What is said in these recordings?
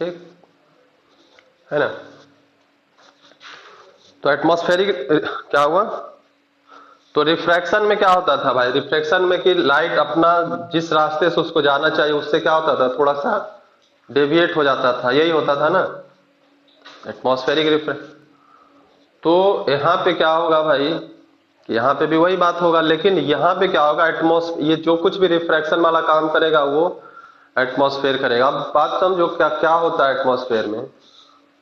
ठीक है ना। तो एटमॉस्फेरिक क्या हुआ, तो रिफ्रैक्शन में क्या होता था भाई, रिफ्रैक्शन में कि लाइट अपना जिस रास्ते से उसको जाना चाहिए उससे क्या होता था, थोड़ा सा डेविएट हो जाता था, यही होता था ना एटमॉस्फेरिक रिफ्रैक्शन। तो यहाँ पे क्या होगा भाई कि यहाँ पे भी वही बात होगा, लेकिन यहाँ पे क्या होगा, ये जो कुछ भी रिफ्रैक्शन वाला काम करेगा वो एटमॉस्फेयर करेगा। अब बात समझो क्या क्या होता है एटमॉस्फेयर में।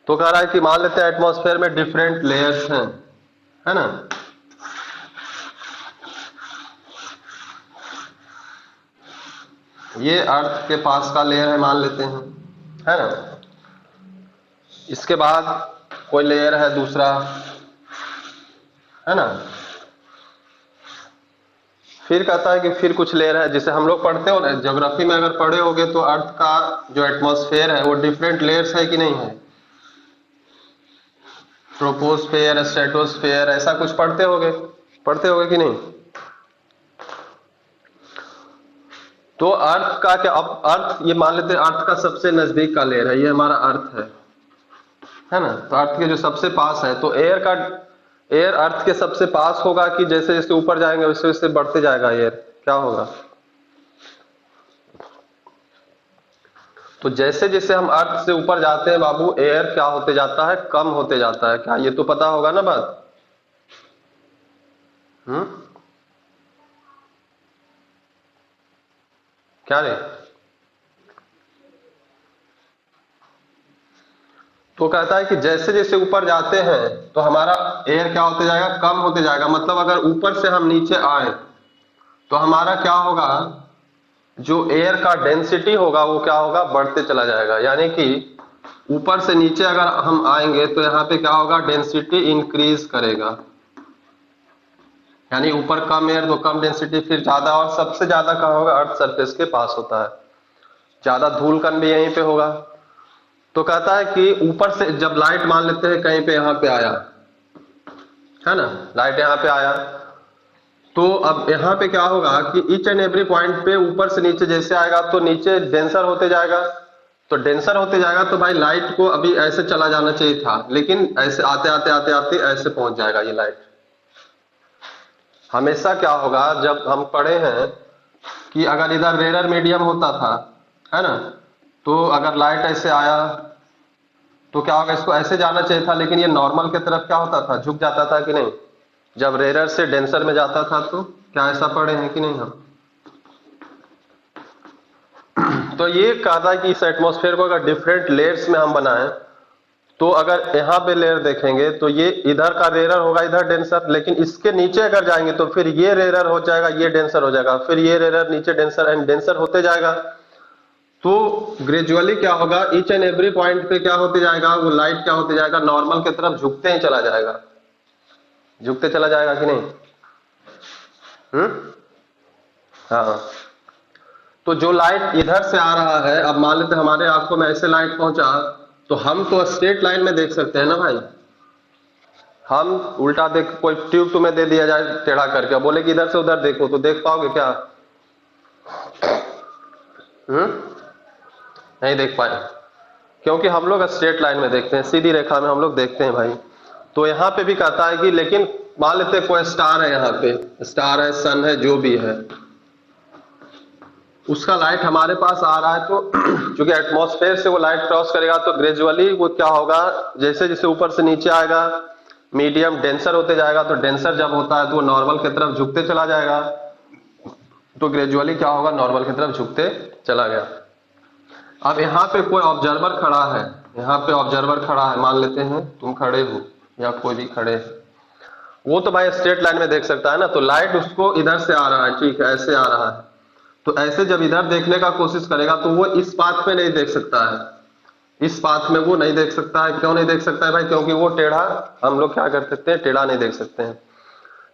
तो कह रहा है कि मान लेते हैं एटमॉस्फेयर में डिफरेंट लेयर्स हैं, है ना। ये अर्थ के पास का लेयर है मान लेते हैं, है ना। इसके बाद कोई लेयर है दूसरा, है ना। फिर कहता है कि फिर कुछ लेयर है, जिसे हम लोग पढ़ते हो ना ज्योग्राफी में, अगर पढ़े होगे तो अर्थ का जो एटमॉस्फेयर है वो डिफरेंट लेयर्स है कि नहीं है, ट्रोपोस्फेयर, स्ट्रेटोस्फेयर, ऐसा कुछ पढ़ते होगे कि नहीं। तो अर्थ का क्या, अब अर्थ ये मान लेते हैं अर्थ का सबसे नजदीक का लेयर है, ये हमारा अर्थ है ना। तो अर्थ के जो सबसे पास है, तो एयर अर्थ के सबसे पास होगा कि जैसे जैसे ऊपर जाएंगे वैसे वैसे बढ़ते जाएगा एयर, क्या होगा। तो जैसे जैसे हम अर्थ से ऊपर जाते हैं बाबू, एयर क्या होते जाता है, कम होते जाता है, क्या ये तो पता होगा ना बात। क्या रे, तो कहता है कि जैसे जैसे ऊपर जाते हैं तो हमारा एयर क्या होते जाएगा, कम होते जाएगा। मतलब अगर ऊपर से हम नीचे आए तो हमारा क्या होगा, जो एयर का डेंसिटी होगा वो क्या होगा, बढ़ते चला जाएगा। यानी कि ऊपर से नीचे अगर हम आएंगे तो यहाँ पे क्या होगा, डेंसिटी इंक्रीज करेगा। यानी ऊपर कम एयर तो कम डेंसिटी, फिर ज्यादा, और सबसे ज्यादा कहाँ होगा, अर्थ सरफेस के पास होता है, ज्यादा धूल कण भी यहीं पे होगा। तो कहता है कि ऊपर से जब लाइट मान लेते हैं कहीं पे यहाँ पे आया, है ना, लाइट यहाँ पे आया, तो अब यहाँ पे क्या होगा कि ईच एंड एवरी पॉइंट पे ऊपर से नीचे जैसे आएगा तो नीचे डेंसर होते जाएगा। तो डेंसर होते जाएगा तो भाई लाइट को अभी ऐसे चला जाना चाहिए था, लेकिन ऐसे आते आते आते आते ऐसे पहुंच जाएगा ये लाइट। हमेशा क्या होगा, जब हम पढ़े हैं कि अगर इधर रेयर मीडियम होता था, है ना, तो अगर लाइट ऐसे आया तो क्या होगा, इसको ऐसे जाना चाहिए था, लेकिन ये नॉर्मल की तरफ क्या होता था, झुक जाता था कि नहीं। जब रेयर से डेंसर में जाता था तो क्या ऐसा पढ़े हैं कि नहीं हम। तो ये कहा कि इस एटमॉस्फेयर को अगर डिफरेंट लेयर्स में हम बनाएं, तो अगर यहाँ पे लेयर देखेंगे तो ये इधर का रेयर होगा, इधर डेंसर, लेकिन इसके नीचे अगर जाएंगे तो फिर ये रेयर हो जाएगा, ये डेंसर हो जाएगा, फिर ये रेयर, नीचे डेंसर एंड डेंसर होते जाएगा। तो ग्रेजुअली क्या होगा, ईच एंड एवरी पॉइंट पे क्या होते जाएगा, वो लाइट क्या होते जाएगा, नॉर्मल की तरफ झुकते ही चला जाएगा, झुकते चला जाएगा कि नहीं। हाँ। तो जो लाइट इधर से आ रहा है, अब मान लेते हमारे आंखों में ऐसे लाइट पहुंचा, तो हम तो स्ट्रेट लाइन में देख सकते हैं ना भाई। हम उल्टा देख, कोई ट्यूब तुम्हें दे दिया जाए टेढ़ा करके, बोले कि इधर से उधर देखो, तो देख पाओगे क्या। नहीं देख पाए, क्योंकि हम लोग स्ट्रेट लाइन में देखते हैं, सीधी रेखा में हम लोग देखते हैं भाई। तो यहाँ पे भी कहता है कि लेकिन मान लेते हैं कोई स्टार है, यहाँ पे स्टार है, सन है, जो भी है, उसका लाइट हमारे पास आ रहा है, तो क्योंकि एटमॉस्फेयर से वो लाइट क्रॉस करेगा तो ग्रेजुअली वो क्या होगा, जैसे जैसे ऊपर से नीचे आएगा मीडियम डेंसर होते जाएगा, तो डेंसर जब होता है तो वो नॉर्मल की तरफ झुकते चला जाएगा। तो ग्रेजुअली क्या होगा, नॉर्मल की तरफ झुकते चला गया। अब यहाँ पे कोई ऑब्जर्वर खड़ा है, यहाँ पे ऑब्जर्वर खड़ा है, मान लेते हैं तुम खड़े हो या कोई भी खड़े है, वो तो भाई स्ट्रेट लाइन में देख सकता है ना। तो लाइट उसको इधर से आ रहा है, ठीक है, ऐसे आ रहा है, तो ऐसे जब इधर देखने का कोशिश करेगा तो वो इस पाथ में नहीं देख सकता है, इस पाथ में वो नहीं देख सकता है। क्यों नहीं देख सकता है भाई, क्योंकि वो टेढ़ा, हम लोग क्या कर सकते हैं, टेढ़ा नहीं देख सकते हैं।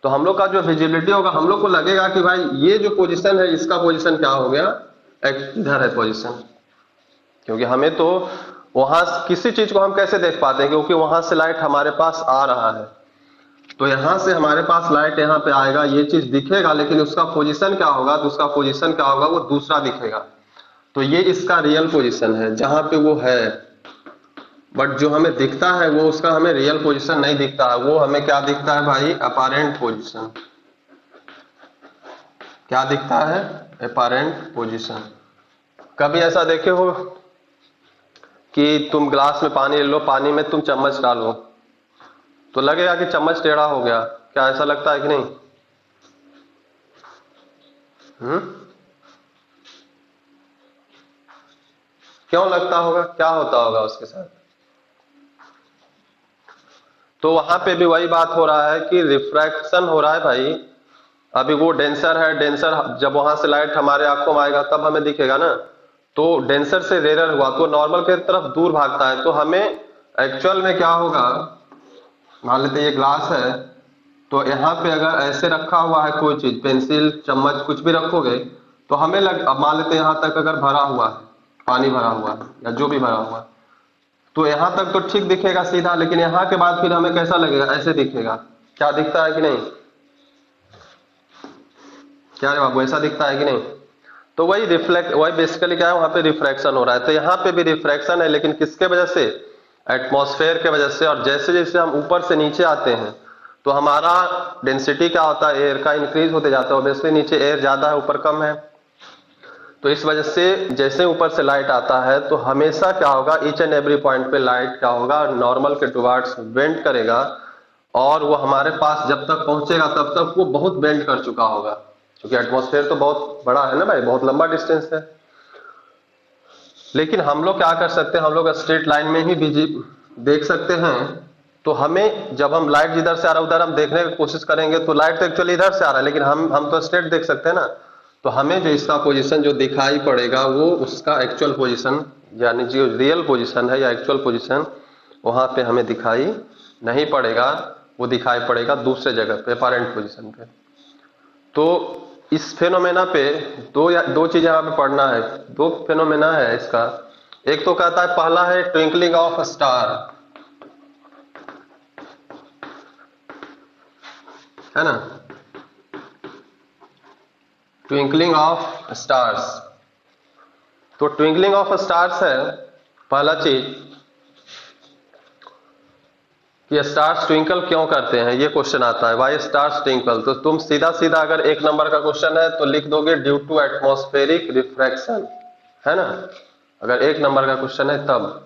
तो हम लोग का जो विजिबिलिटी होगा, हम लोग को लगेगा कि भाई ये जो पोजीशन है इसका पोजीशन क्या हो गया, इधर है पोजीशन। क्योंकि हमें तो वहां किसी चीज को हम कैसे देख पाते हैं, क्योंकि वहां से लाइट हमारे पास आ रहा है। तो यहां से हमारे पास लाइट यहाँ पे आएगा, ये चीज दिखेगा, लेकिन उसका पोजीशन क्या होगा, तो उसका पोजीशन क्या होगा, वो दूसरा दिखेगा। तो ये इसका रियल पोजीशन है जहां पे वो है, बट जो हमें दिखता है वो उसका हमें रियल पोजीशन नहीं दिखता है, वो हमें क्या दिखता है भाई, अपैरेंट पोजीशन। क्या दिखता है, अपैरेंट पोजीशन। कभी ऐसा देखे हो कि तुम ग्लास में पानी ले लो, पानी में तुम चम्मच डालो तो लगेगा कि चम्मच टेढ़ा हो गया, क्या ऐसा लगता है कि नहीं? हम्म, क्यों लगता होगा, क्या होता होगा उसके साथ? तो वहां पे भी वही बात हो रहा है कि रिफ्रैक्शन हो रहा है भाई। अभी वो डेंसर है, डेंसर जब वहां से लाइट हमारे आंखों में आएगा तब हमें दिखेगा ना। तो डेंसर से रेयर हुआ तो नॉर्मल की तरफ दूर भागता है, तो हमें एक्चुअल में क्या होगा, मान लेते हैं ये ग्लास है, तो यहाँ पे अगर ऐसे रखा हुआ है कोई चीज, पेंसिल चम्मच कुछ भी रखोगे तो हमें अब मान लेते हैं यहाँ तक अगर भरा हुआ है, पानी भरा हुआ है या जो भी भरा हुआ है, तो यहाँ तक तो ठीक दिखेगा सीधा, लेकिन यहाँ के बाद फिर हमें कैसा लगेगा, ऐसे दिखेगा। क्या दिखता है कि नहीं? क्या रे बाबू, ऐसा दिखता है कि नहीं? तो वही बेसिकली क्या है, वहां पे रिफ्रैक्शन हो रहा है। तो यहाँ पे भी रिफ्रैक्शन है, लेकिन किसके वजह से, एटमॉस्फेयर के वजह से। और जैसे जैसे हम ऊपर से नीचे आते हैं तो हमारा डेंसिटी क्या होता है, एयर का इंक्रीज होते जाता है। ऑब्वियसली नीचे एयर ज्यादा है, ऊपर कम है, तो इस वजह से जैसे ऊपर से लाइट आता है तो हमेशा क्या होगा, ईच एंड एवरी पॉइंट पे लाइट क्या होगा, नॉर्मल के टुवार्ड्स बेंड करेगा। और वो हमारे पास जब तक पहुंचेगा तब तक वो बहुत बेंड कर चुका होगा, क्योंकि एटमॉस्फेयर तो बहुत बड़ा है ना भाई, बहुत लंबा डिस्टेंस है। लेकिन हम लोग क्या कर सकते हैं, हम लोग स्ट्रेट लाइन में ही भी देख सकते हैं। तो हमें जब हम लाइट जिधर से आ रहा है उधर हम देखने की कोशिश करेंगे तो लाइट तो एक्चुअली इधर से आ रहा है, लेकिन हम तो स्ट्रेट देख सकते हैं ना। तो हमें जो इसका पोजीशन जो दिखाई पड़ेगा वो उसका एक्चुअल पोजीशन, यानी जो रियल पोजीशन है या एक्चुअल पोजीशन, वहां पे हमें दिखाई नहीं पड़ेगा, वो दिखाई पड़ेगा दूसरे जगह पे, अपैरेंट पोजीशन पे। तो इस फेनोमेना पे दो चीजें यहाँ पे पढ़ना है, दो फेनोमेना है इसका। एक तो कहता है, पहला है ट्विंकलिंग ऑफ स्टार, है ना, ट्विंकलिंग ऑफ स्टार्स। तो ट्विंकलिंग ऑफ स्टार्स है पहला चीज, कि स्टार्स ट्विंकल क्यों करते हैं, ये क्वेश्चन आता है, वाई स्टार्स ट्विंकल। तो तुम सीधा सीधा अगर एक नंबर का क्वेश्चन है तो लिख दोगे ड्यू टू एटमॉस्फेरिक रिफ्रैक्शन, है ना, अगर एक नंबर का क्वेश्चन है तब।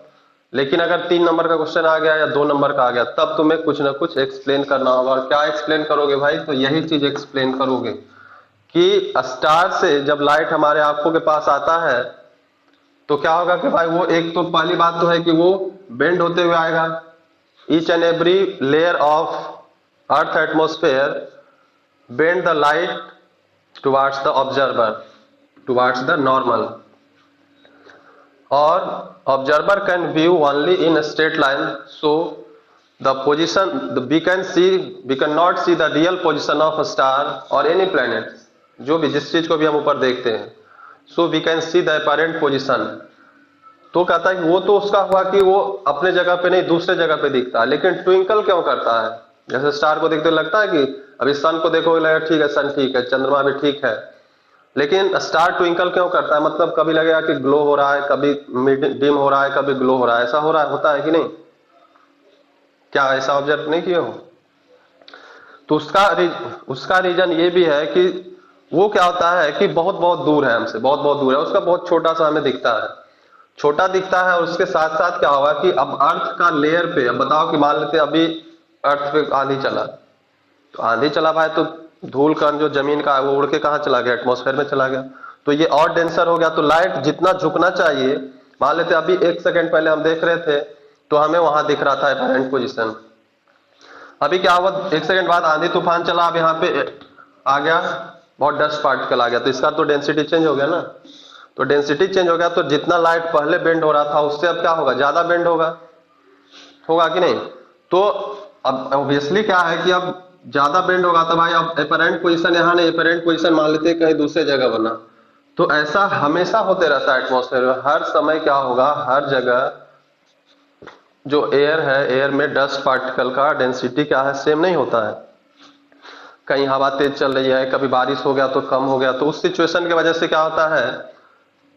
लेकिन अगर 3 नंबर का क्वेश्चन आ गया या 2 नंबर का आ गया तब तुम्हें कुछ ना कुछ एक्सप्लेन करना होगा। और क्या एक्सप्लेन करोगे भाई, तो यही चीज एक्सप्लेन करोगे कि स्टार से जब लाइट हमारे आंखों के पास आता है तो क्या होगा कि भाई वो, एक तो पहली बात तो है कि वो बेंड होते हुए आएगा। Each and every layer of earth atmosphere bend the light towards the observer, towards the normal. और observer can view only in straight line, so the position we can not see the real position of a star or any planet, जो भी जिस चीज को भी हम ऊपर देखते हैं, so we can see the apparent position। तो कहता है कि वो तो उसका हुआ कि वो अपने जगह पे नहीं दूसरे जगह पे दिखता है, लेकिन ट्विंकल क्यों करता है? जैसे स्टार को देखते लगता है कि अभी सन को देखोगे लगेगा ठीक है, सन ठीक है, चंद्रमा भी ठीक है, लेकिन स्टार ट्विंकल क्यों करता है? मतलब कभी लगेगा कि ग्लो हो रहा है, कभी डिम हो रहा है, कभी ग्लो हो रहा है, ऐसा हो रहा है, होता है कि नहीं? क्या ऐसा ऑब्जर्व नहीं किए हो? तो उसका रीजन ये भी है कि वो क्या होता है कि बहुत बहुत दूर है हमसे, बहुत बहुत दूर है, उसका बहुत छोटा सा हमें दिखता है, छोटा दिखता है। और उसके साथ साथ क्या होगा कि अब अर्थ का लेयर पे, अब बताओ कि मान लेते अभी अर्थ पे आंधी चला, तो आंधी चला भाई तो धूल कण जो जमीन का है वो उड़ के कहाँ चला गया, एटमॉस्फेयर में चला गया, तो ये और डेंसर हो गया। तो लाइट जितना झुकना चाहिए, मान लेते अभी 1 सेकंड पहले हम देख रहे थे तो हमें वहां दिख रहा था अपैरेंट पोजीशन, अभी क्या हुआ 1 सेकंड बाद आंधी तूफान चला, अब यहाँ पे आ गया बहुत डस्ट पार्टिकल आ गया, तो इसका तो डेंसिटी चेंज हो गया ना। तो डेंसिटी चेंज हो गया तो जितना लाइट पहले बेंड हो रहा था उससे अब क्या होगा, ज्यादा बेंड होगा, होगा कि नहीं? तो अब ऑब्वियसली क्या है कि अब ज्यादा बेंड होगा तो भाई अब अपैरेंट पोजीशन यहाँ नहीं, अपैरेंट पोजीशन मान लेते कहीं दूसरे जगह बना। तो ऐसा हमेशा होते रहता है एटमॉस्फेयर में, हर समय क्या होगा, हर जगह जो एयर है, एयर में डस्ट पार्टिकल का डेंसिटी क्या है, सेम नहीं होता है। कहीं हवा तेज चल रही है, कभी बारिश हो गया तो कम हो गया, तो उस सिचुएशन की वजह से क्या होता है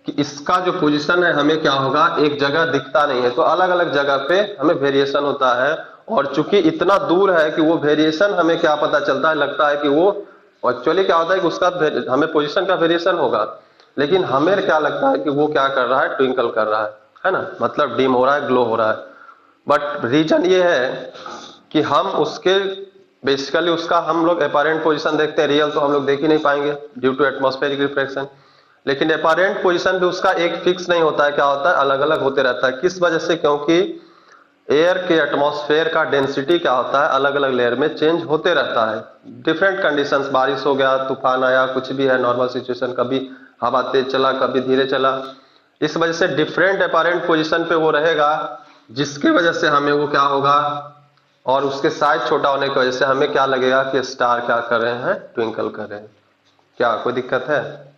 कि इसका जो पोजीशन है हमें क्या होगा, एक जगह दिखता नहीं है, तो अलग अलग जगह पे हमें वेरिएशन होता है। और चूंकि इतना दूर है कि वो वेरिएशन हमें क्या पता चलता है, लगता है कि वो एक्चुअली क्या होता है कि उसका हमें पोजीशन का वेरिएशन होगा, लेकिन हमें क्या लगता है कि वो क्या कर रहा है, ट्विंकल कर रहा है ना, मतलब डिम हो रहा है, ग्लो हो रहा है। बट रीजन ये है कि हम उसके बेसिकली उसका हम लोग अपैरेंट पोजीशन देखते हैं, रियल तो हम लोग देख ही नहीं पाएंगे ड्यू टू एटमॉस्फेरिक रिफ्रैक्शन। लेकिन अपैरेंट पोजीशन भी उसका एक फिक्स नहीं होता है, क्या होता है, अलग अलग होते रहता है। किस वजह से? क्योंकि एयर के एटमॉस्फेयर का डेंसिटी क्या होता है, अलग अलग लेयर में चेंज होते रहता है। डिफरेंट कंडीशंस, बारिश हो गया, तूफान आया, कुछ भी है, नॉर्मल सिचुएशन, कभी हवा तेज चला, कभी धीरे चला, इस वजह से डिफरेंट अपैरेंट पोजीशन पे वो रहेगा, जिसकी वजह से हमें वो क्या होगा, और उसके साइज छोटा होने की वजह से हमें क्या लगेगा कि स्टार क्या कर रहे हैं, ट्विंकल कर रहे हैं। क्या कोई दिक्कत है?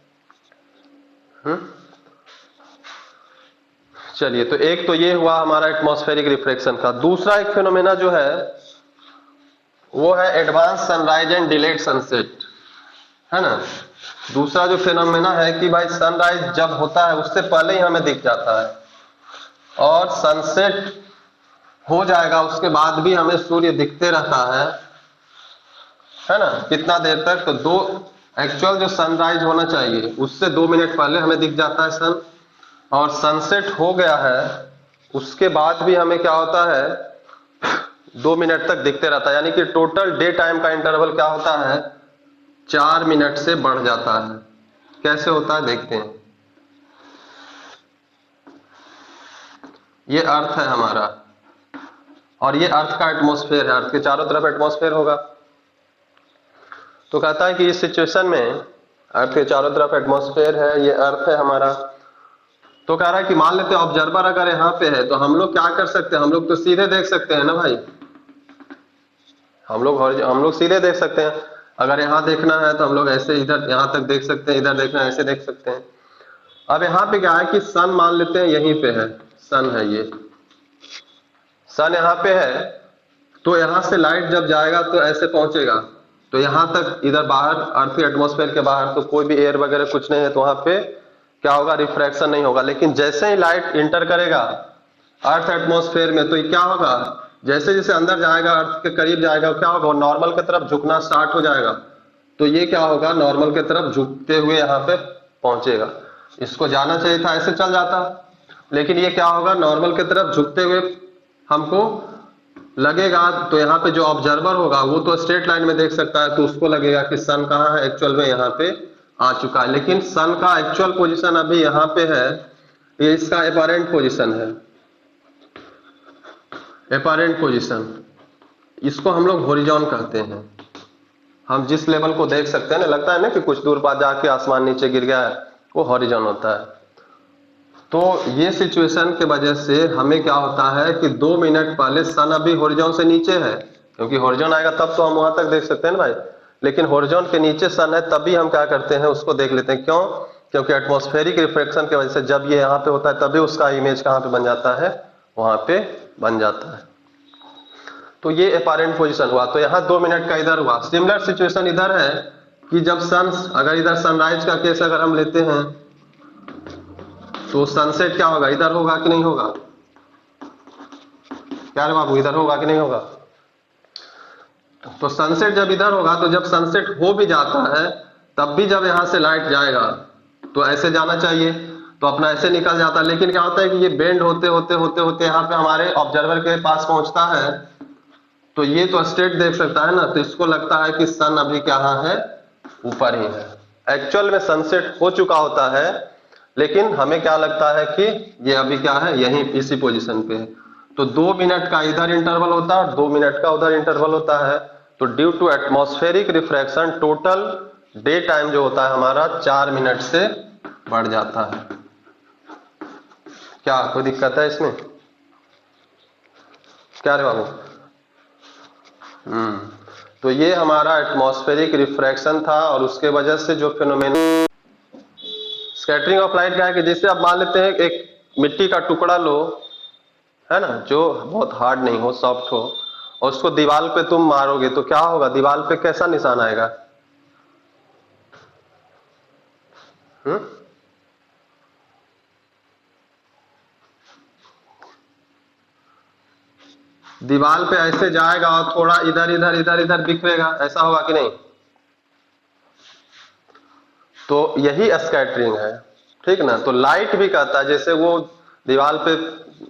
चलिए, तो एक तो ये हुआ हमारा एटमॉस्फेरिक रिफ्लेक्शन का। दूसरा एक फिनोमेना जो है वो है advance sunrise and delayed sunset, है ना। दूसरा जो फिनोमेना है कि भाई सनराइज जब होता है उससे पहले ही हमें दिख जाता है, और सनसेट हो जाएगा उसके बाद भी हमें सूर्य दिखते रहता है ना, कितना देर तक, तो दो, एक्चुअल जो सनराइज होना चाहिए उससे 2 मिनट पहले हमें दिख जाता है सन, और सनसेट हो गया है उसके बाद भी हमें क्या होता है, 2 मिनट तक दिखते रहता है। यानी कि टोटल डे टाइम का इंटरवल क्या होता है, 4 मिनट से बढ़ जाता है। कैसे होता है देखते हैं। ये अर्थ है हमारा, और ये अर्थ का एटमॉस्फेयर है, अर्थ के चारों तरफ एटमॉस्फेयर होगा। तो कहता है कि इस सिचुएशन में अर्थ के चारों तरफ एटमॉस्फेयर है, ये अर्थ है हमारा। तो कह रहा है कि मान लेते हैं ऑब्जर्वर अगर यहाँ पे है, तो हम लोग क्या कर सकते हैं, हम लोग तो सीधे देख सकते हैं ना भाई, हम लोग सीधे देख सकते हैं। अगर यहाँ देखना है तो हम लोग ऐसे इधर यहाँ तक देख सकते हैं, इधर देखना है ऐसे देख सकते हैं। अब यहाँ पे क्या है कि सन मान लेते हैं यहीं पे है, सन है, ये सन यहाँ पे है, तो यहाँ से लाइट जब जाएगा तो ऐसे पहुंचेगा, तो यहाँ तक, इधर बाहर अर्थ के एटमॉस्फेयर के बाहर तो कोई भी एयर वगैरह कुछ नहीं है, तो वहां पे क्या होगा, रिफ्रैक्शन नहीं होगा। लेकिन जैसे ही लाइट इंटर करेगा अर्थ एटमॉस्फेयर में, तो ये क्या होगा, जैसे जैसे अंदर जाएगा, अर्थ के करीब जाएगा, क्या होगा, नॉर्मल की तरफ झुकना स्टार्ट हो जाएगा। तो ये क्या होगा, नॉर्मल की तरफ झुकते हुए यहाँ पे पहुंचेगा। इसको जाना चाहिए था ऐसे चल जाता, लेकिन ये क्या होगा, नॉर्मल की तरफ झुकते हुए हमको लगेगा। तो यहाँ पे जो ऑब्जर्वर होगा वो तो स्ट्रेट लाइन में देख सकता है, तो उसको लगेगा कि सन कहाँ है, एक्चुअल में यहाँ पे आ चुका है। लेकिन सन का एक्चुअल पोजीशन अभी यहाँ पे है, ये इसका अपैरेंट पोजीशन है, अपैरेंट पोजीशन, इसको हम लोग हॉरिजॉन कहते हैं। हम जिस लेवल को देख सकते हैं ना, लगता है ना कि कुछ दूर बाद जाके आसमान नीचे गिर गया है, वो हॉरिजॉन होता है। तो ये सिचुएशन के वजह से हमें क्या होता है कि 2 मिनट पहले सन अभी हॉरिजॉन से नीचे है, क्योंकि हॉरिजॉन आएगा तब तो हम वहां तक देख सकते हैं ना भाई। लेकिन हॉरिजॉन के नीचे सन है, तभी हम क्या करते हैं, उसको देख लेते हैं। क्यों? क्योंकि एटमॉस्फेरिक रिफ्लेक्शन की वजह से जब ये यहाँ पे होता है तभी उसका इमेज कहाँ पे बन जाता है, वहां पे बन जाता है। तो ये अपैरेंट पोजीशन हुआ। तो यहाँ 2 मिनट का इधर हुआ। सिमिलर सिचुएशन इधर है कि जब सन, अगर इधर सनराइज का केस अगर हम लेते हैं, तो सनसेट क्या होगा, इधर होगा कि नहीं होगा, क्या रे बाबू, इधर होगा कि नहीं होगा। तो सनसेट जब इधर होगा, तो जब सनसेट हो भी जाता है तब भी जब यहां से लाइट जाएगा तो ऐसे जाना चाहिए, तो अपना ऐसे निकल जाता है। लेकिन क्या होता है कि ये बेंड होते होते होते होते यहाँ पे हमारे ऑब्जर्वर के पास पहुंचता है, तो ये तो स्ट्रेट देख सकता है ना, तो इसको लगता है कि सन अभी कहाँ है, ऊपर ही है। एक्चुअल में सनसेट हो चुका होता है, लेकिन हमें क्या लगता है कि ये अभी क्या है, यहीं इसी पोजीशन पे है। तो 2 मिनट का इधर इंटरवल होता है और 2 मिनट का उधर इंटरवल होता है। तो due to atmospheric refraction total day time जो होता है हमारा 4 मिनट से बढ़ जाता है। क्या कोई दिक्कत है इसमें? क्या रे बाबू? तो ये हमारा एटमॉस्फेरिक रिफ्रैक्शन था, और उसके वजह से जो फिनोमेना स्कैटरिंग ऑफ लाइट का है कि जैसे आप मान लेते हैं एक मिट्टी का टुकड़ा लो, है ना, जो बहुत हार्ड नहीं हो, सॉफ्ट हो, और उसको दीवार पे तुम मारोगे तो क्या होगा, दीवार पे कैसा निशान आएगा? दीवार पे ऐसे जाएगा और थोड़ा इधर इधर इधर इधर बिखरेगा, ऐसा होगा कि नहीं? तो यही स्कैटरिंग है, ठीक ना। तो लाइट भी कहता है, जैसे वो दीवार पे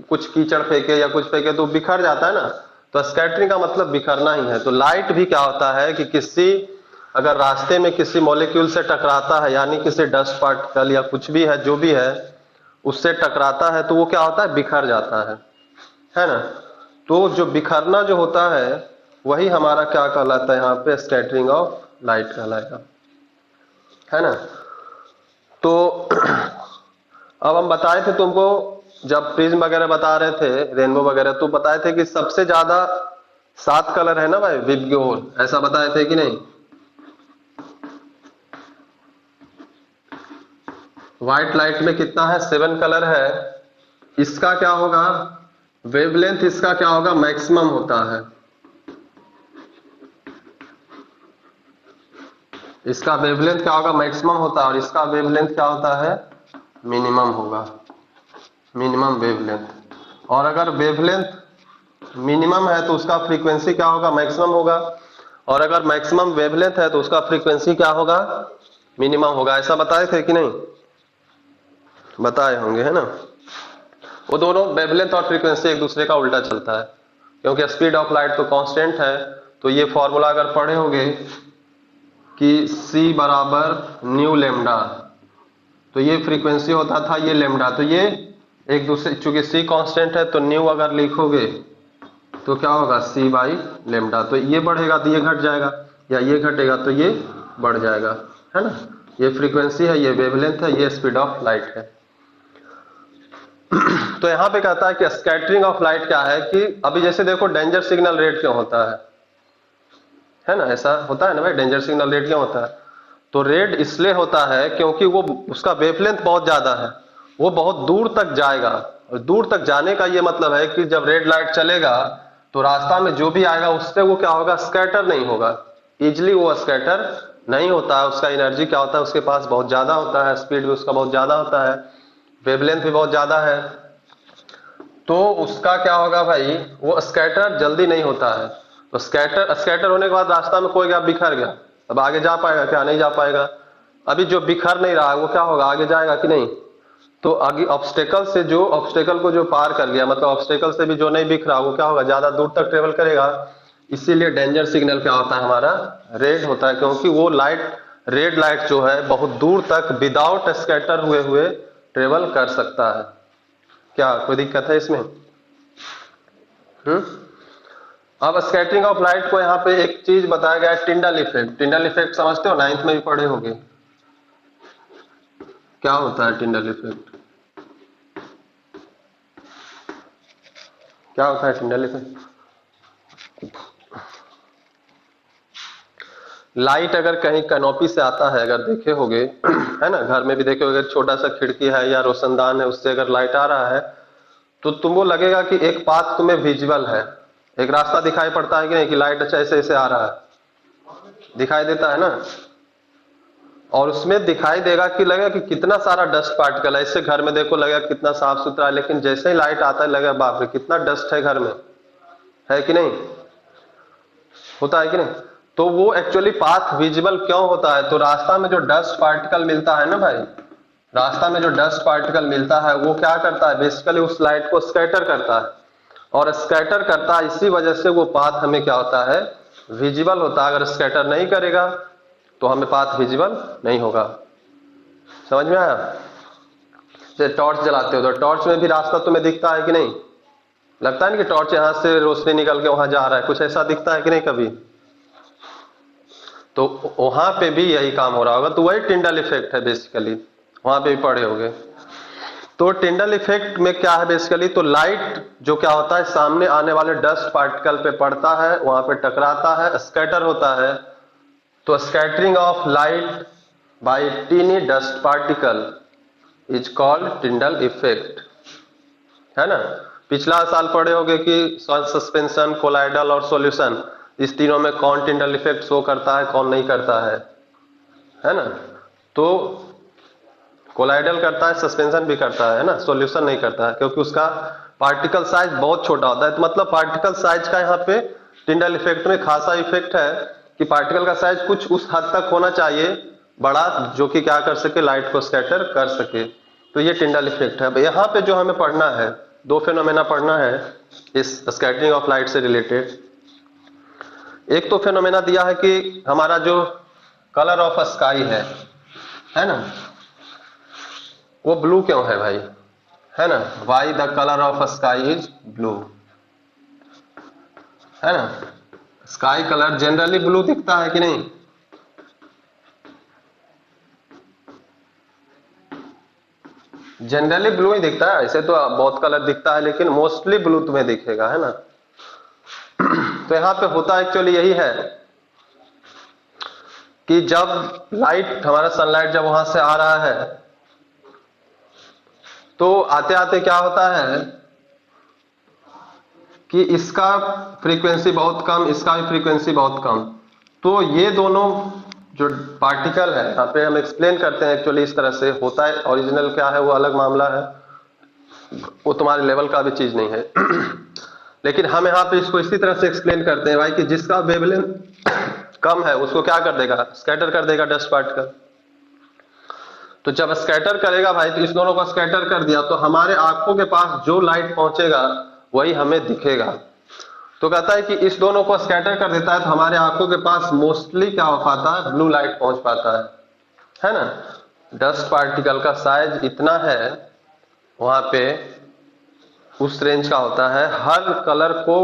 कुछ कीचड़ फेंके या कुछ फेंके तो बिखर जाता है ना, तो स्कैटरिंग का मतलब बिखरना ही है। तो लाइट भी क्या होता है कि किसी अगर रास्ते में किसी मॉलिक्यूल से टकराता है, यानी किसी डस्ट पार्टिकल या कुछ भी है जो भी है उससे टकराता है, तो वो क्या होता है, बिखर जाता है ना। तो जो बिखरना जो होता है वही हमारा क्या कहलाता है, यहाँ पे स्कैटरिंग ऑफ लाइट कहलाएगा, है ना। तो अब हम बताए थे तुमको, जब प्रिज्म वगैरह बता रहे थे, रेनबो वगैरह, तो बताए थे कि सबसे ज्यादा 7 कलर है ना भाई, विबग्योर, ऐसा बताए थे कि नहीं? व्हाइट लाइट में कितना है, 7 कलर है। इसका क्या होगा, वेवलेंथ इसका क्या होगा, मैक्सिमम होता है। इसका वेवलेंथ क्या होगा, मैक्सिमम होता है, और इसका वेवलेंथ क्या होता है, मिनिमम होगा, मिनिमम वेवलेंथ। और अगर वेवलेंथ मिनिमम है तो उसका फ्रीक्वेंसी क्या होगा, मैक्सिमम होगा। और अगर मैक्सिमम वेवलेंथ है तो उसका फ्रीक्वेंसी क्या होगा, मिनिमम होगा। ऐसा बताए थे कि नहीं? बताए होंगे, है ना। वो दोनों वेवलेंथ और फ्रीक्वेंसी एक दूसरे का उल्टा चलता है, क्योंकि स्पीड ऑफ लाइट तो कांस्टेंट है। तो ये फॉर्मूला अगर पढ़े होंगे कि c बराबर न्यू लेमडा, तो ये फ्रीक्वेंसी होता था, ये लेमडा, तो ये एक दूसरे, चूंकि c कांस्टेंट है तो न्यू अगर लिखोगे तो क्या होगा, c बाई लेमडा। तो ये बढ़ेगा तो ये घट जाएगा, या ये घटेगा तो ये बढ़ जाएगा, है ना। ये फ्रीक्वेंसी है, ये वेवलेंथ है, ये स्पीड ऑफ लाइट है। तो यहां पे कहता है कि स्कैटरिंग ऑफ लाइट क्या है, कि अभी जैसे देखो डेंजर सिग्नल रेड क्यों होता है ना, ऐसा होता है ना भाई, डेंजर सिग्नल रेड क्यों होता है? तो रेड इसलिए होता है क्योंकि वो उसका वेवलेंथ बहुत ज्यादा है, वो बहुत दूर तक जाएगा। और दूर तक जाने का ये मतलब है कि जब रेड लाइट चलेगा तो रास्ता में जो भी आएगा उससे वो क्या होगा, स्कैटर नहीं होगा, इजिली वो स्कैटर नहीं होता है। उसका एनर्जी क्या होता है, उसके पास बहुत ज्यादा होता है, स्पीड भी उसका बहुत ज्यादा होता है, वेवलेंथ भी बहुत ज्यादा है। तो उसका क्या होगा भाई, वो स्कैटर जल्दी नहीं होता है। तो स्कैटर स्कैटर होने के बाद रास्ता में कोई गया, बिखर गया, अब आगे जा पाएगा क्या, नहीं जा पाएगा। अभी जो बिखर नहीं रहा है वो क्या होगा, आगे जाएगा कि नहीं? तो आगे ऑब्स्टेकल से, जो ऑब्स्टेकल को जो पार कर लिया, मतलब ऑब्स्टेकल से भी जो नहीं बिखरा वो क्या होगा, ज्यादा दूर तक ट्रेवल करेगा। इसीलिए डेंजर सिग्नल क्या होता है हमारा, रेड होता है, क्योंकि वो लाइट, रेड लाइट जो है बहुत दूर तक विदाउट स्कैटर हुए हुए ट्रेवल कर सकता है। क्या कोई दिक्कत है इसमें? अब स्कैटरिंग ऑफ लाइट को यहाँ पे एक चीज बताया गया है, टिंडल इफेक्ट। टिंडल इफेक्ट समझते हो, 9th में भी पढ़े होंगे। क्या होता है टिंडल इफेक्ट, क्या होता है टिंडल इफेक्ट? लाइट अगर कहीं कैनोपी से आता है, अगर देखे होगे है ना, घर में भी देखे होगे, छोटा सा खिड़की है या रोशनदान है, उससे अगर लाइट आ रहा है तो तुमको लगेगा कि एक पाथ तुम्हें विजुअल है, एक रास्ता दिखाई पड़ता है कि नहीं, कि लाइट अच्छा ऐसे ऐसे आ रहा है, दिखाई देता है ना। और उसमें दिखाई देगा कि लगेगा कि कितना सारा डस्ट पार्टिकल है, इससे घर में देखो लगेगा कितना साफ सुथरा है, लेकिन जैसे ही लाइट आता है लगेगा बाप रे कितना डस्ट है घर में, है कि नहीं, होता है कि नहीं? तो वो एक्चुअली पाथ विजिबल क्यों होता है, तो रास्ता में जो डस्ट पार्टिकल मिलता है ना भाई, रास्ता में जो डस्ट पार्टिकल मिलता है वो क्या करता है, बेसिकली उस लाइट को स्कैटर करता है, और स्कैटर करता है, इसी वजह से वो पाथ हमें क्या होता है, विजिबल होता है। अगर स्कैटर नहीं करेगा तो हमें पाथ विजिबल नहीं होगा। समझ में आया? जैसे टॉर्च जलाते हो तो टॉर्च में भी रास्ता तुम्हें दिखता है कि नहीं, लगता है ना कि टॉर्च यहां से रोशनी निकल के वहां जा रहा है, कुछ ऐसा दिखता है कि नहीं कभी? तो वहां पे भी यही काम हो रहा होगा, तो वही टिंडल इफेक्ट है बेसिकली, वहां पे भी पढ़े होंगे। तो टिंडल इफेक्ट में क्या है बेसिकली, तो लाइट जो क्या होता है, सामने आने वाले डस्ट पार्टिकल पे पड़ता है, वहां पे टकराता है, स्कैटर होता है। तो scattering of light by tiny dust particle is called Tyndall effect, है ना। पिछला साल पढ़े होंगे कि सस्पेंशन, कोलाइडल और सॉल्यूशन, इस तीनों में कौन टिंडल इफेक्ट शो करता है, कौन नहीं करता है ना। तो कोलाइडल करता है, सस्पेंशन भी करता है ना, सॉल्यूशन नहीं करता है, क्योंकि उसका पार्टिकल साइज बहुत छोटा होता है। तो मतलब पार्टिकल साइज का यहाँ पे टिंडल इफेक्ट में खासा इफेक्ट है कि पार्टिकल का साइज कुछ उस हद तक होना चाहिए बड़ा, जो कि क्या कर सके, लाइट को स्कैटर कर सके। तो ये टिंडल इफेक्ट है। अब यहाँ पे जो हमें पढ़ना है, दो फेनोमेना पढ़ना है इस स्कैटरिंग ऑफ लाइट से रिलेटेड। एक तो फेनोमेना दिया है कि हमारा जो कलर ऑफ स्काई है ना, वो ब्लू क्यों है भाई, है ना, why the colour of sky is blue, है ना। स्काई कलर जनरली ब्लू दिखता है कि नहीं, जनरली ब्लू ही दिखता है। ऐसे तो बहुत कलर दिखता है लेकिन मोस्टली ब्लू तुम्हें दिखेगा, है ना। तो यहां पे होता एक्चुअली यही है कि जब लाइट, हमारा सनलाइट जब वहां से आ रहा है तो आते आते क्या होता है कि इसका फ्रीक्वेंसी बहुत कम, इसका भी फ्रीक्वेंसी बहुत कम। तो ये दोनों जो पार्टिकल है, यहाँ पे हम एक्सप्लेन करते हैं एक्चुअली इस तरह से होता है। ओरिजिनल क्या है वो अलग मामला है, वो तुम्हारे लेवल का भी चीज नहीं है। लेकिन हम यहाँ पे इसको इसी तरह से एक्सप्लेन करते हैं भाई कि जिसका वेवलेंथ कम है उसको क्या कर देगा, स्कैटर कर देगा डस्ट पार्टिकल। तो जब स्कैटर करेगा भाई, तो इस दोनों को स्कैटर कर दिया तो हमारे आंखों के पास जो लाइट पहुंचेगा वही हमें दिखेगा। तो कहता है कि इस दोनों को स्कैटर कर देता है तो हमारे आंखों के पास मोस्टली क्या हो पाता है, ब्लू लाइट पहुंच पाता है ना। डस्ट पार्टिकल का साइज इतना है वहां पे, उस रेंज का होता है। हर कलर को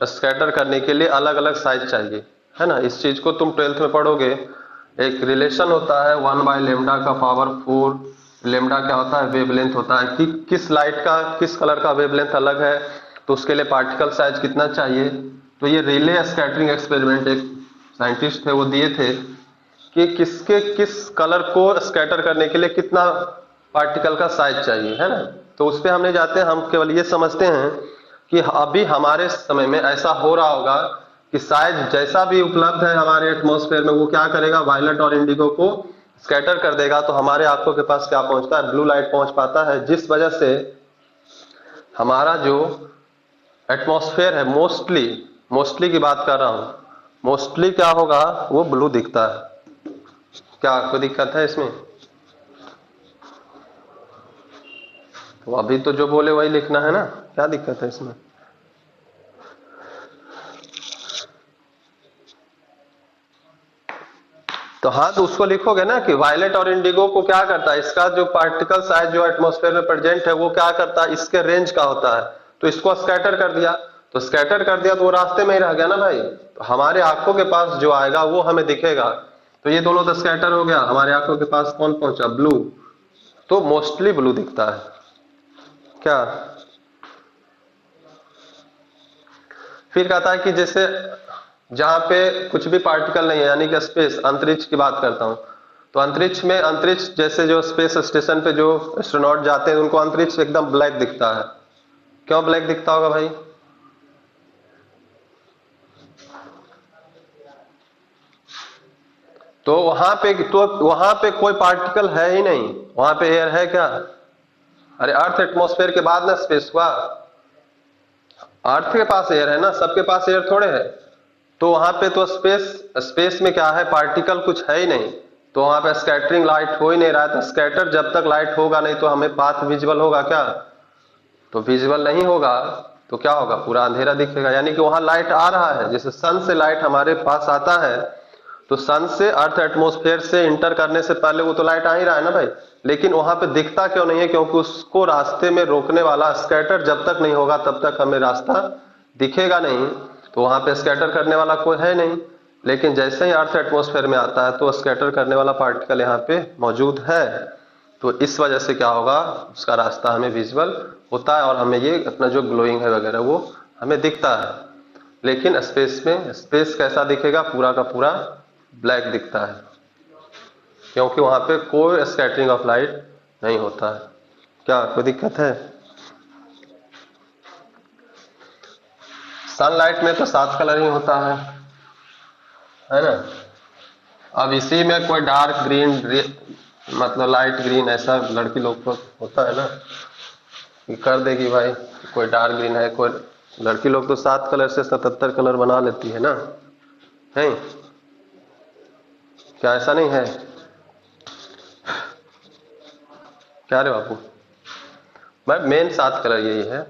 स्कैटर करने के लिए अलग अलग साइज चाहिए, है ना। इस चीज को तुम 12th में पढ़ोगे। एक रिलेशन होता है 1/λ का पावर 4। लेमडा क्या होता है, वेवलेंथ होता है कि किस लाइट का, किस कलर का वेवलेंथ अलग है, तो उसके लिए पार्टिकल साइज कितना चाहिए। तो ये रिले स्कैटरिंग एक्सपेरिमेंट एक साइंटिस्ट थे वो दिए थे कि किसके किस कलर को स्कैटर करने के लिए कितना पार्टिकल का साइज चाहिए, है ना। तो उस पर हम नहीं जाते हैं, हम केवल ये समझते हैं कि अभी हमारे समय में ऐसा हो रहा होगा कि साइज जैसा भी उपलब्ध है हमारे एटमॉस्फेयर में, वो क्या करेगा, वायलेट और इंडिगो को स्कैटर कर देगा। तो हमारे आंखों के पास क्या पहुंचता है, ब्लू लाइट पहुंच पाता है, जिस वजह से हमारा जो एटमॉस्फेयर है, मोस्टली मोस्टली की बात कर रहा हूं, मोस्टली क्या होगा, वो ब्लू दिखता है। क्या कोई दिक्कत है इसमें? तो अभी तो जो बोले वही लिखना है ना, क्या दिक्कत है इसमें? तो हाँ, तो उसको लिखोगे ना कि वायलेट और इंडिगो को क्या करता है, इसका जो पार्टिकल साइज जो एटमॉस्फेयर में प्रेजेंट है वो क्या करता है, इसके रेंज का होता है। तो इसको स्कैटर कर दिया, तो स्कैटर कर दिया तो वो रास्ते में ही रह गया ना भाई। तो हमारे आंखों के पास जो आएगा वो हमें दिखेगा। तो ये दोनों तो स्कैटर हो गया, हमारे आंखों के पास कौन पहुंचा, ब्लू। तो मोस्टली ब्लू दिखता है क्या। फिर कहता है कि जैसे जहां पे कुछ भी पार्टिकल नहीं है, यानी कि स्पेस, अंतरिक्ष की बात करता हूं, तो अंतरिक्ष में, अंतरिक्ष जैसे जो स्पेस स्टेशन पे जो एस्ट्रोनॉट जाते हैं उनको अंतरिक्ष एकदम ब्लैक दिखता है। क्यों ब्लैक दिखता होगा भाई? तो वहां पे कोई पार्टिकल है ही नहीं, वहां पे एयर है क्या? अरे अर्थ एटमॉस्फेयर के बाद ना स्पेस हुआ। अर्थ के पास एयर है ना, सबके पास एयर थोड़े है। तो वहां पे तो स्पेस, स्पेस में क्या है, पार्टिकल कुछ है ही नहीं। तो वहां पे स्कैटरिंग लाइट हो ही नहीं रहा है। तो स्कैटर जब तक लाइट होगा नहीं तो हमें पाथ विजुअल होगा क्या? तो विजुअल नहीं होगा तो क्या होगा, पूरा अंधेरा दिखेगा। यानी कि वहां लाइट आ रहा है, जैसे सन से लाइट हमारे पास आता है, तो सन से अर्थ एटमॉस्फेयर से इंटर करने से पहले वो तो लाइट आ ही रहा है ना भाई। लेकिन वहां पे दिखता क्यों नहीं है, क्योंकि उसको रास्ते में रोकने वाला स्कैटर जब तक नहीं होगा तब तक हमें रास्ता दिखेगा नहीं। तो वहां पे स्कैटर करने वाला कोई है नहीं। लेकिन जैसे ही अर्थ एटमॉस्फेयर में आता है तो स्कैटर करने वाला पार्टिकल यहाँ पे मौजूद है। तो इस वजह से क्या होगा, उसका रास्ता हमें विजुअल होता है और हमें ये अपना जो ग्लोइंग है वगैरह वो हमें दिखता है। लेकिन स्पेस में, स्पेस कैसा दिखेगा, पूरा का पूरा ब्लैक दिखता है, क्योंकि वहां पे कोई स्कैटरिंग ऑफ लाइट नहीं होता है। क्या कोई दिक्कत है? सनलाइट में तो 7 कलर ही होता है ना। अब इसी में कोई डार्क ग्रीन, मतलब लाइट ग्रीन, ऐसा लड़की लोग को होता है ना। ये कर देगी भाई। कोई डार्क ग्रीन है, कोई लड़की लोग तो 7 कलर से 77 कलर बना लेती है ना, है क्या? ऐसा नहीं है क्या रे बापू? भाई मेन 7 कलर यही है।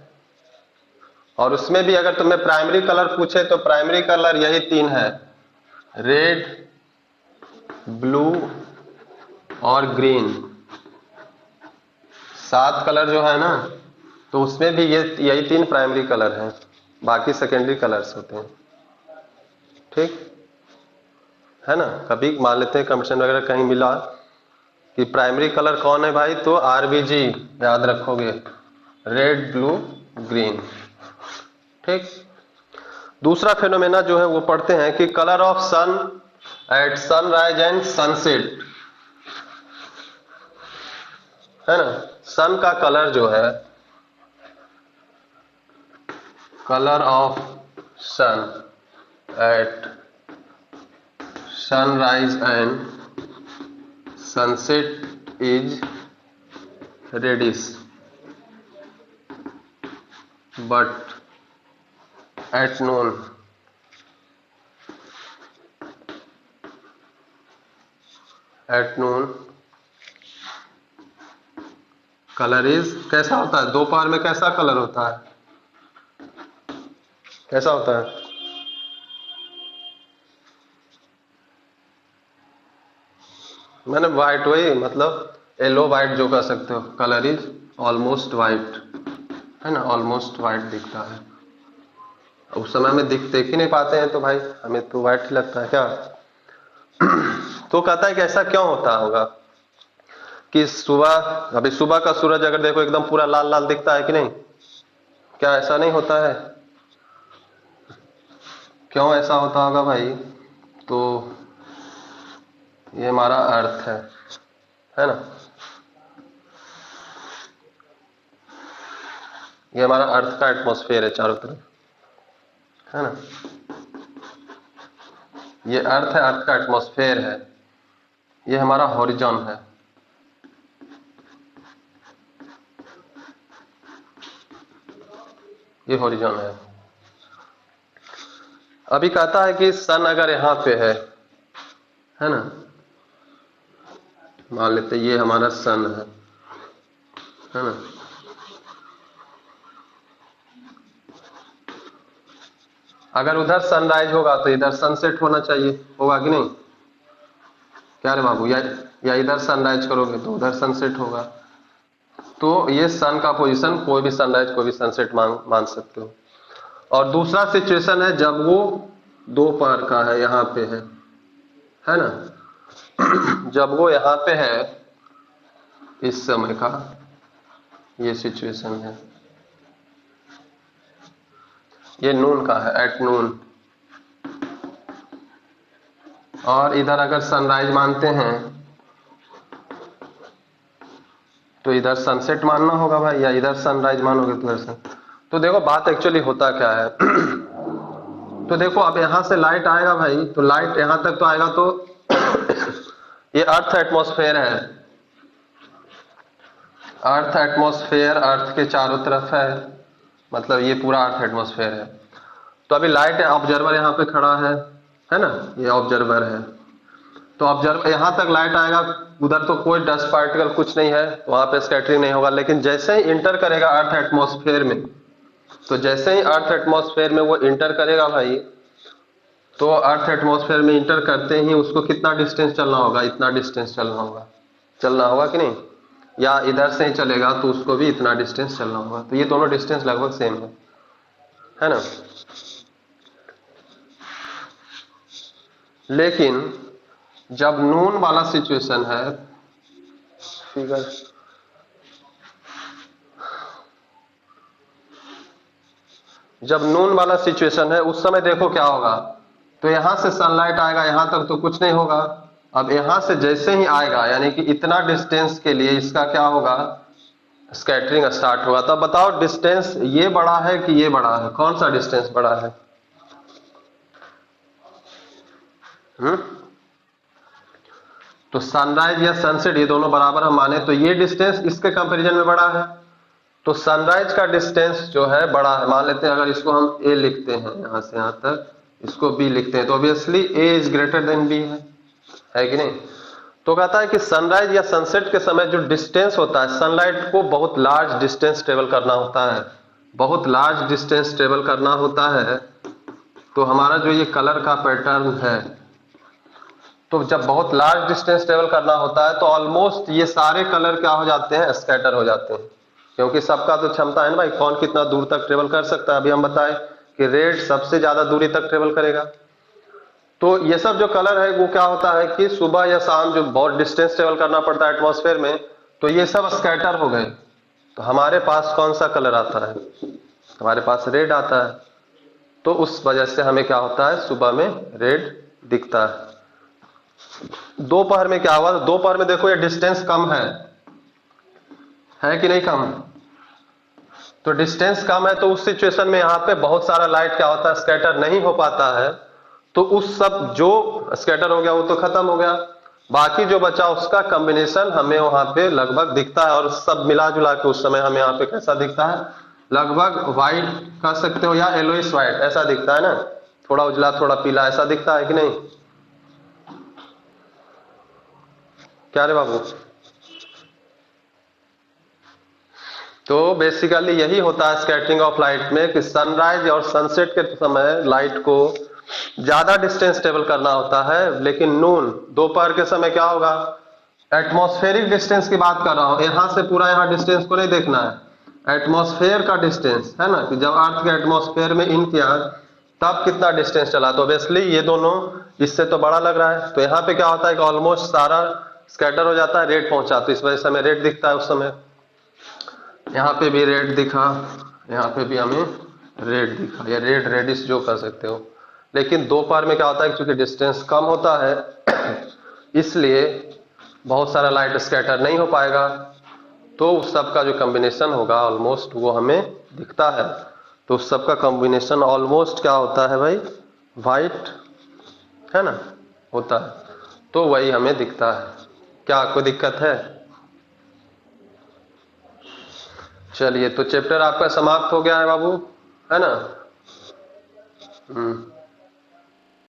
और उसमें भी अगर तुम्हें प्राइमरी कलर पूछे तो प्राइमरी कलर यही 3 है, रेड, ब्लू और ग्रीन। 7 कलर जो है ना, तो उसमें भी ये यही 3 प्राइमरी कलर हैं, बाकी सेकेंडरी कलर्स होते हैं। ठीक है ना? कभी मान लेते हैं कंपटीशन वगैरह कहीं मिला कि प्राइमरी कलर कौन है भाई, तो आरबीजी याद रखोगे, रेड ब्लू ग्रीन। ठीक। दूसरा फेनोमेना जो है वो पढ़ते हैं कि colour of sun at sunrise and sunset, है ना? सन का कलर जो है, colour of sun at sunrise and sunset is reddish, but at noon colour is कैसा होता है? दोपहर में कैसा कलर होता है? कैसा होता है? मैंने व्हाइट, वही मतलब येलो व्हाइट जो कह सकते हो, कलर इज ऑलमोस्ट व्हाइट, है ना? ऑलमोस्ट व्हाइट दिखता है। उस समय में देख ही नहीं पाते हैं तो भाई हमें तो व्हाइट ही लगता है क्या? तो कहता है कि ऐसा क्यों होता होगा कि सुबह, अभी सुबह का सूरज अगर देखो एकदम पूरा लाल लाल दिखता है कि नहीं? क्या ऐसा नहीं होता है? क्यों ऐसा होता होगा भाई? तो ये हमारा अर्थ है ना? ये हमारा अर्थ का एटमॉस्फेयर है चारों तरफ, है ना? ये अर्थ है, अर्थ का एटमॉस्फेयर है। ये हमारा हॉरिजॉन है। ये हॉरिजॉन है। अभी कहता है कि सन अगर यहां पे है ना? मान लेते ये हमारा सन है ना? अगर उधर सनराइज होगा तो इधर सनसेट होना चाहिए, होगा कि नहीं? क्या रे बाबू? या इधर सनराइज करोगे तो उधर सनसेट होगा। तो ये सन का पोजीशन, कोई भी सनराइज कोई भी सनसेट मान सकते हो। और दूसरा सिचुएशन है जब वो दोपहर का है, यहाँ पे है ना? जब वो यहाँ पे है, इस समय का ये सिचुएशन है, ये नून का है, एट नून। और इधर अगर सनराइज मानते हैं तो इधर सनसेट मानना होगा भाई, या इधर सनराइज मानोगे तो इधर सन। तो देखो बात एक्चुअली होता क्या है। तो देखो अब यहां से लाइट आएगा भाई, तो लाइट यहां तक तो आएगा, तो ये अर्थ एटमॉस्फेयर है। अर्थ एटमॉस्फेयर अर्थ के चारों तरफ है, मतलब ये पूरा अर्थ एटमॉस्फेयर है। तो अभी लाइट ऑब्जर्वर यहाँ पे खड़ा है ना? ये ऑब्जर्वर है। तो ऑब्जर्वर यहाँ तक लाइट आएगा, उधर तो कोई डस्ट पार्टिकल कुछ नहीं है, वहां पे स्कैटरिंग नहीं होगा। लेकिन जैसे ही इंटर करेगा अर्थ एटमॉस्फेयर में, तो जैसे ही अर्थ एटमॉस्फेयर में वो इंटर करेगा भाई, तो अर्थ एटमॉस्फेयर में इंटर करते ही उसको कितना डिस्टेंस चलना होगा? इतना डिस्टेंस चलना होगा कि नहीं? या इधर से ही चलेगा तो उसको भी इतना डिस्टेंस चलना होगा। तो ये दोनों डिस्टेंस लगभग सेम है ना? लेकिन जब नून वाला सिचुएशन है, फिगर जब नून वाला सिचुएशन है उस समय देखो क्या होगा। तो यहां से सनलाइट आएगा, यहां तक तो कुछ नहीं होगा। अब यहां से जैसे ही आएगा, यानी कि इतना डिस्टेंस के लिए इसका क्या होगा? स्कैटरिंग स्टार्ट होगा। तब बताओ डिस्टेंस ये बड़ा है कि ये बड़ा है? कौन सा डिस्टेंस बड़ा है? तो सनराइज या सनसेट ये दोनों बराबर हम माने तो ये डिस्टेंस इसके कंपैरिजन में बड़ा है। तो सनराइज का डिस्टेंस जो है बड़ा है, मान लेते हैं अगर इसको हम ए लिखते हैं, यहां से यहां तक इसको बी लिखते हैं, तो obviously A is greater than B है कि नहीं। तो कहता है कि सनराइज या सनसेट के समय जो डिस्टेंस होता है, सनलाइट को बहुत लार्ज डिस्टेंस ट्रेवल करना होता है, बहुत लार्ज डिस्टेंस ट्रेवल करना होता है। तो हमारा जो ये कलर का पैटर्न है, तो जब बहुत लार्ज डिस्टेंस ट्रेवल करना होता है तो ऑलमोस्ट ये सारे कलर क्या हो जाते हैं, स्कैटर हो जाते हैं, क्योंकि सबका तो क्षमता है ना भाई, कौन कितना दूर तक ट्रेवल कर सकता है। अभी हम बताएं कि रेड सबसे ज्यादा दूरी तक ट्रेवल करेगा। तो ये सब जो कलर है वो क्या होता है कि सुबह या शाम जो बहुत डिस्टेंस ट्रेवल करना पड़ता है एटमॉस्फेयर में, तो ये सब स्कैटर हो गए। तो हमारे पास कौन सा कलर आता है, हमारे पास रेड आता है। तो उस वजह से हमें क्या होता है, सुबह में रेड दिखता है। दोपहर में क्या हुआ, दोपहर में देखो ये डिस्टेंस कम है कि नहीं कम। तो डिस्टेंस कम है तो उस सिचुएशन में यहाँ पे बहुत सारा लाइट क्या होता है, स्कैटर नहीं हो पाता है। तो उस सब जो स्कैटर हो गया वो तो खत्म हो गया, बाकी जो बचा उसका कॉम्बिनेशन हमें वहां पे लगभग दिखता है। और सब मिला जुला के उस समय हमें यहाँ पे कैसा दिखता है, लगभग व्हाइट कह सकते हो या येलोइश व्हाइट ऐसा दिखता है ना, थोड़ा उजला थोड़ा पीला ऐसा दिखता है कि नहीं। क्या रे बाबू। तो बेसिकली यही होता है स्कैटरिंग ऑफ लाइट में कि सनराइज और सनसेट के समय लाइट को ज्यादा डिस्टेंस ट्रेवल करना होता है, लेकिन नून दोपहर के समय क्या होगा, एटमॉस्फेरिक डिस्टेंस की बात कर रहा हूं, यहां से पूरा यहां डिस्टेंस को नहीं देखना है, एटमॉस्फेयर का डिस्टेंस है ना, कि जब अर्थ के एटमॉस्फेयर में इन किया तब कितना डिस्टेंस चला। तो ऑब्वियसली ये दोनों इससे तो बड़ा लग रहा है, तो यहाँ पे क्या होता है कि ऑलमोस्ट सारा स्कैटर हो जाता है, रेड पहुंचा, तो इस वजह से हमें रेड दिखता है उस समय। यहाँ पे भी रेड दिखा, यहाँ पे भी हमें रेड दिखा, या रेड रेडिश जो कर सकते हो। लेकिन दोपहर में क्या होता है, क्योंकि डिस्टेंस कम होता है इसलिए बहुत सारा लाइट स्कैटर नहीं हो पाएगा, तो उस सब का जो कॉम्बिनेशन होगा ऑलमोस्ट वो हमें दिखता है। तो उस सब का कॉम्बिनेशन ऑलमोस्ट क्या होता है भाई, वाइट है ना होता है, तो वही हमें दिखता है। क्या कोई दिक्कत है। चलिए तो चैप्टर आपका समाप्त हो गया है बाबू, है ना।